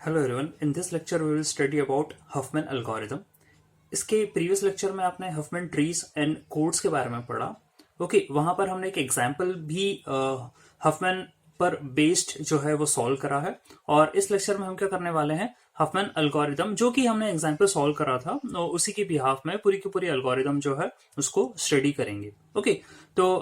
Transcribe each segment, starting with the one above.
Hello everyone, in this lecture we will study about Huffman algorithm. इसके previous lecture में आपने Huffman trees and codes के बारे में पढ़ा। ओके, वहां पर हमने एक एग्जांपल भी हफमैन पर बेस्ड जो है वो सॉल्व करा है। और इस लेक्चर में हम क्या करने वाले हैं, हफमैन एल्गोरिथम जो कि हमने एग्जांपल सॉल्व करा था उसी के बिहाफ में पूरी की पूरी एल्गोरिथम जो है उसको स्टडी करेंगे। ओके, तो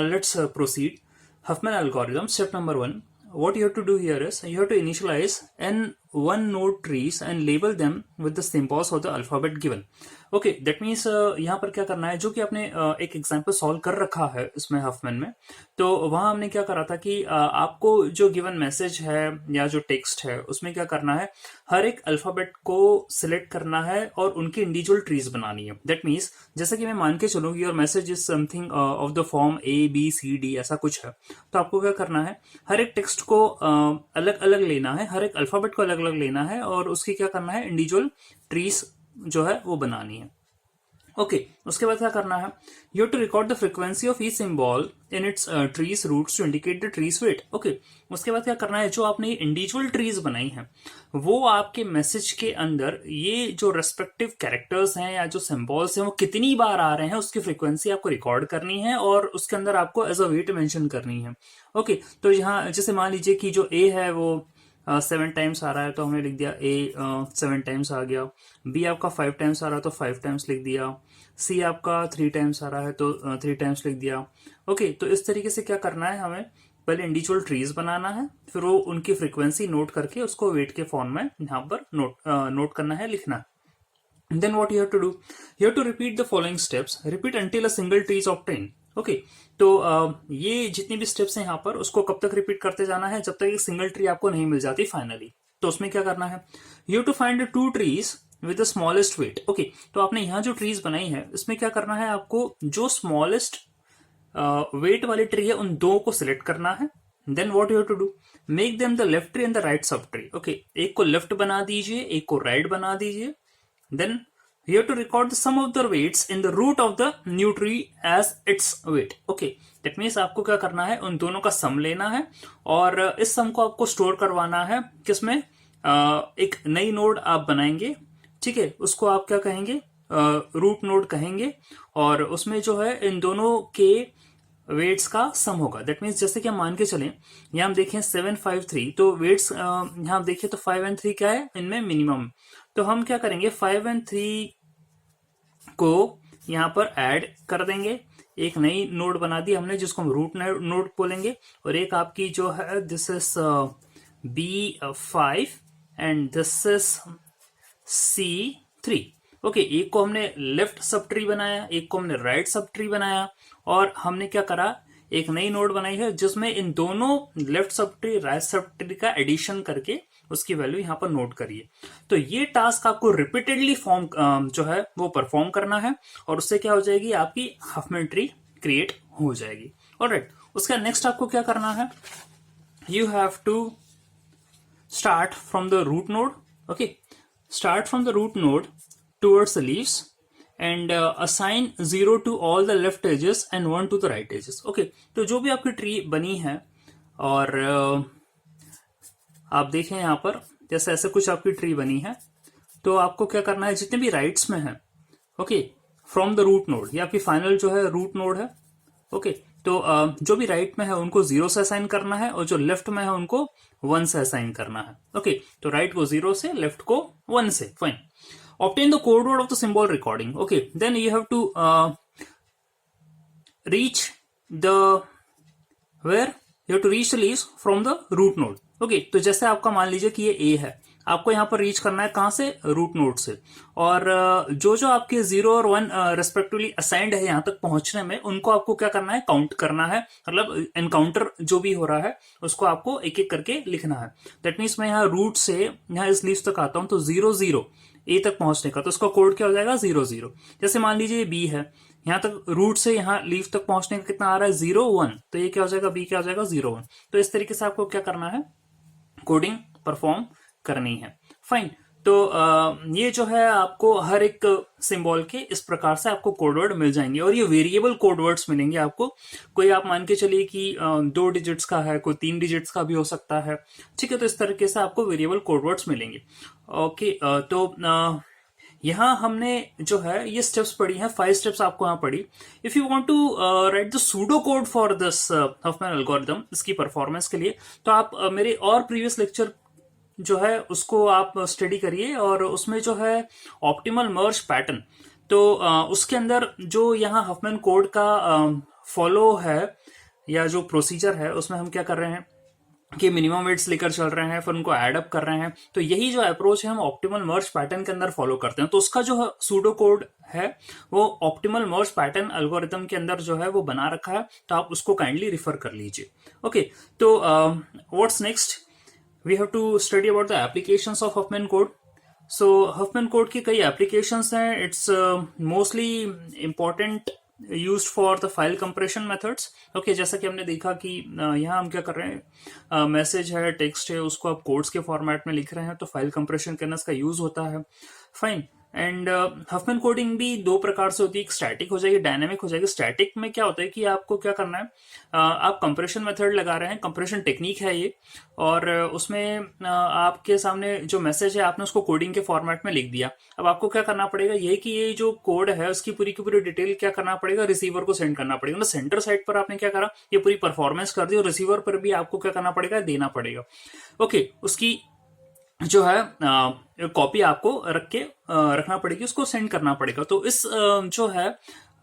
let's proceed. Huffman algorithm, step number one. What you have to do here is you have to initialize n one node trees and label them with the symbols of the alphabet given. Okay, that means यहाँ पर क्या करना है, जो कि आपने एक example solve कर रखा है इसमें हफमैन में। तो वहां हमने क्या करा था कि आपको जो गिवन मैसेज है या जो टेक्स्ट है उसमें क्या करना है, हर एक अल्फाबेट को सिलेक्ट करना है और उनकी इंडिविजुअल ट्रीज बनानी है। दैट मीन्स जैसे कि मैं मान के चलूँ your message is something of the form ABCD ऐसा कुछ है, तो आपको क्या करना है, हर एक टेक्स्ट को अलग अलग लेना है, हर एक अल्फाबेट को अलग अलग लेना है और उसकी क्या करना है, इंडिविजुअल ट्रीज जो है वो बनानी है। ओके, उसके बाद क्या करना है, you have to record the frequency of each symbol in its trees roots to indicate the trees weight. Okay, उसके बाद क्या करना है, जो आपने इंडिविजुअल ट्रीज बनाई हैं वो आपके मैसेज के अंदर ये जो रेस्पेक्टिव कैरेक्टर्स हैं या जो सिंबल्स हैं वो कितनी बार आ रहे हैं उसकी फ्रीक्वेंसी आपको रिकॉर्ड करनी है और उसके अंदर आपको एज अ वेट मेंशन करनी है। ओके, तो यहाँ जैसे मान लीजिए कि जो A है वो 7 टाइम्स आ रहा है तो हमने लिख दिया A 7 टाइम्स आ गया। B आपका 5 टाइम्स आ रहा है तो 5 टाइम्स लिख दिया। C आपका 3 टाइम्स आ रहा है तो 3 टाइम्स लिख दिया। ओके, तो इस तरीके से क्या करना है, हमें पहले इंडिविजुअल ट्रीज बनाना है, फिर वो उनकी फ्रीक्वेंसी नोट करके उसको वेट के फॉर्म में यहाँ पर नोट करना है, लिखना है। Then what you have to do? You have to repeat the following steps. Repeat until a single tree is obtained. Okay, तो ये जितनी भी स्टेप्स हैं यहाँ पर उसको कब तक रिपीट करते जाना है, जब तक एक सिंगल ट्री आपको नहीं मिल जाती फाइनली। तो उसमें क्या करना है, you have to find 2 trees with the smallest weight. Okay, तो आपने यहाँ जो ट्रीज बनाई है इसमें क्या करना है, आपको जो स्मॉलेस्ट वेट वाली ट्री है उन दो को सिलेक्ट करना है। Then what you have to do, make them the left tree and the right subtree, okay को लेफ्ट बना दीजिए, एक को राइट बना दीजिए। Then you have to record the sum of the weights in the root of the new tree as its weight. Okay, that means आपको क्या करना है, उन दोनों का सम लेना है और इस सम को आपको स्टोर करवाना है किसमें, एक नई नोड आप बनाएंगे। ठीक है, उसको आप क्या कहेंगे, रूट नोड कहेंगे और उसमें जो है इन दोनों के वेट्स का सम होगा। दैट मीन्स जैसे कि हम मान के चलें, यहाँ हम देखें 7 5 3, तो वेट्स यहाँ आप देखिए तो 5 और 3 क्या है, इनमें मिनिमम। तो हम क्या करेंगे, 5 और 3 को यहाँ पर ऐड कर देंगे, एक नई नोड बना दी हमने जिसको हम रूट नोड बोलेंगे। और एक आपकी जो है this is B5 and this is C3। Okay, okay को हमने लेफ्ट सब ट्री बनाया, एक को हमने राइट सब ट्री बनाया और हमने क्या करा, एक नई नोड बनाई है जिसमें इन दोनों left sub tree right sub tree का एडिशन करके उसकी वैल्यू यहाँ पर नोट करिए। तो ये टास्क आपको रिपीटेडली फॉर्म जो है वो परफॉर्म करना है और उससे क्या हो जाएगी, आपकी हफमैन ट्री क्रिएट हो जाएगी। ऑलराइट, उसका नेक्स्ट आपको क्या करना है, you have to start from the root node. Okay, start from the root node towards the leaves and assign 0 to all the left edges and 1 to the right edges. Okay, तो जो भी आपकी tree बनी है और आप देखें यहाँ पर जैसे ऐसे कुछ आपकी ट्री बनी है, तो आपको क्या करना है, जितने भी राइट्स में है, okay, from the root node, ये आपकी फाइनल जो है रूट नोड है। ओके, तो जो भी राइट में है उनको 0 से असाइन करना है और जो लेफ्ट में है उनको 1 से असाइन करना है। ओके, तो राइट को 0 से, लेफ्ट को 1 से। Fine, obtain the code word of the symbol recording. Okay, then you have to reach the where you have to reach the leaves from the root node. Okay, तो जैसे आपका मान लीजिए कि ये A है, आपको यहाँ पर रीच करना है कहां से, रूट नोड से। और जो जो आपके 0 और 1 रेस्पेक्टिवली असाइंड है यहाँ तक पहुंचने में, उनको आपको क्या करना है, काउंट करना है, मतलब एनकाउंटर जो भी हो रहा है उसको आपको एक एक करके लिखना है। दैट मीन्स मैं यहाँ रूट से यहाँ इस लीव तक आता हूं तो 0 0 A तक पहुंचने का, तो उसका कोड क्या हो जाएगा, 0 0। जैसे मान लीजिए B है, यहाँ तक रूट से यहाँ लीव तक पहुंचने का कितना आ रहा है, 0 1, तो ये क्या हो जाएगा, B क्या हो जाएगा, 0 1। तो इस तरीके से आपको क्या करना है, कोडिंग परफॉर्म करनी है। फाइन, तो ये जो है आपको हर एक सिंबल के इस प्रकार से आपको कोड वर्ड मिल जाएंगे, और ये वेरिएबल कोड वर्ड्स मिलेंगे आपको। कोई आप मान के चलिए कि 2 डिजिट्स का है, कोई 3 डिजिट्स का भी हो सकता है, ठीक है। तो इस तरीके से आपको वेरिएबल कोड वर्ड्स मिलेंगे। ओके, तो यहाँ हमने जो है ये स्टेप्स पढ़ी हैं, 5 स्टेप्स आपको यहाँ पढ़ी। If you want to write the pseudo code for this Huffman algorithm, इसकी परफॉर्मेंस के लिए, तो आप मेरे और प्रीवियस लेक्चर जो है उसको आप स्टडी करिए, और उसमें जो है ऑप्टिमल मर्ज पैटर्न, तो उसके अंदर जो यहाँ हफमैन कोड का फॉलो है या जो प्रोसीजर है, उसमें हम क्या कर रहे हैं कि मिनिमम वेट्स लेकर चल रहे हैं, फिर उनको एड अप कर रहे हैं। तो यही जो अप्रोच है हम ऑप्टिमल मर्ज पैटर्न के अंदर फॉलो करते हैं। तो उसका जो सूडो कोड है वो ऑप्टिमल मर्ज पैटर्न एल्गोरिथम के अंदर जो है वो बना रखा है, तो आप उसको काइंडली रिफर कर लीजिए। ओके, तो what's next, we have to study about the applications of Huffman code. So Huffman code की कई applications हैं. It's mostly important used for the file compression methods. Okay, जैसा कि हमने देखा कि यहाँ हम क्या कर रहे हैं, मैसेज है, टेक्स्ट है, उसको आप कोड्स के फॉर्मेट में लिख रहे हैं, तो फाइल कंप्रेशन के अंदर इसका यूज होता है। फाइन। एंड हफमैन कोडिंग भी 2 प्रकार से होती है, एक स्टैटिक हो जाएगी, डायनेमिक हो जाएगी। स्टैटिक में क्या होता है कि आपको क्या करना है, आप कंप्रेशन मेथड लगा रहे हैं, कंप्रेशन टेक्निक है ये, और उसमें आपके सामने जो मैसेज है आपने उसको कोडिंग के फॉर्मेट में लिख दिया। अब आपको क्या करना पड़ेगा, ये कि ये जो कोड है उसकी पूरी की पूरी डिटेल क्या करना पड़ेगा, रिसीवर को सेंड करना पड़ेगा। मतलब सेंटर साइड पर आपने क्या करा, ये पूरी परफॉर्मेंस कर दी, और रिसीवर पर भी आपको क्या करना पड़ेगा, देना पड़ेगा। ओके, उसकी जो है कॉपी आपको रखना पड़ेगी, उसको सेंड करना पड़ेगा। तो इस जो है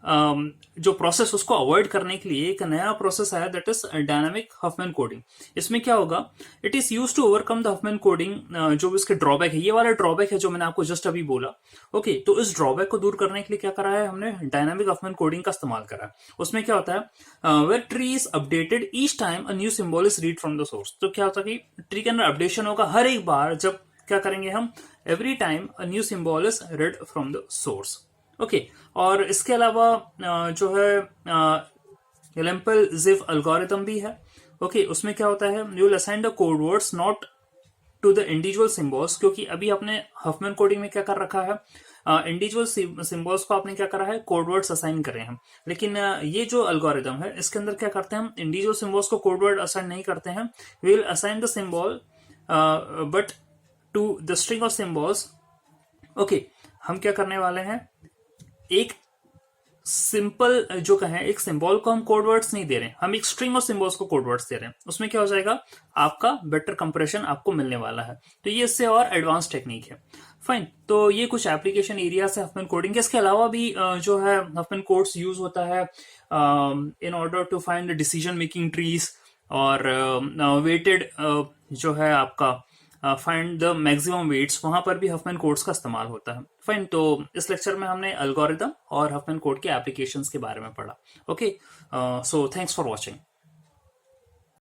जो प्रोसेस, उसको अवॉइड करने के लिए एक नया प्रोसेस आया, that is dynamic Huffman coding. इसमें क्या होगा, it is use to overcome the Huffman coding. जो इसके ड्रॉबैक है, ये वाला ड्रॉबैक है जो मैंने आपको जस्ट अभी बोला। ओके, तो इस ड्रॉबैक को दूर करने के लिए क्या करा है हमने, डायनामिक हफमैन कोडिंग का इस्तेमाल करा है। उसमें क्या होता है, where tree is updated each time a new symbol is read from the source. तो क्या होता है कि ट्री के अंदर अपडेशन होगा हर एक बार जब क्या करेंगे हम, every time a new symbol is red from the source. Okay, और इसके अलावा जो है एलेम्पल जिफ एल्गोरिथम भी है। ओके, उसमें क्या होता है, you will assign the code words not to the individual symbols, क्योंकि अभी आपने हफमैन कोडिंग में क्या कर रखा है, इंडिविजुअल सिंबल्स को आपने क्या करा है, कोड वर्ड्स असाइन करे हैं। लेकिन ये जो एल्गोरिथम है इसके अंदर क्या करते हैं, हम इंडिविजुअल सिंबल्स को कोड वर्ड असाइन नहीं करते हैं। We will assign the symbol but to the string of symbols. Okay, हम क्या करने वाले हैं, एक सिंपल जो कहें, एक सिंबल को हम कोड वर्ड्स नहीं दे रहे हैं, हम एक स्ट्रिंग ऑफ सिंबल्स को कोड वर्ड्स दे रहे हैं। उसमें क्या हो जाएगा, आपका बेटर कंप्रेशन आपको मिलने वाला है। तो ये इससे और एडवांस टेक्निक है। फाइन, तो ये कुछ एप्लीकेशन एरिया है हफमैन कोडिंग के। इसके अलावा भी जो है हफमैन कोड्स यूज होता है in order to find decision making trees, और वेटेड जो है आपका फाइंड द मैक्सिमम वेट्स, वहां पर भी हफमैन कोड्स का इस्तेमाल होता है। फाइन, तो इस लेक्चर में हमने एल्गोरिथम और हफमैन कोड के एप्लीकेशंस के बारे में पढ़ा। Okay, so thanks for watching.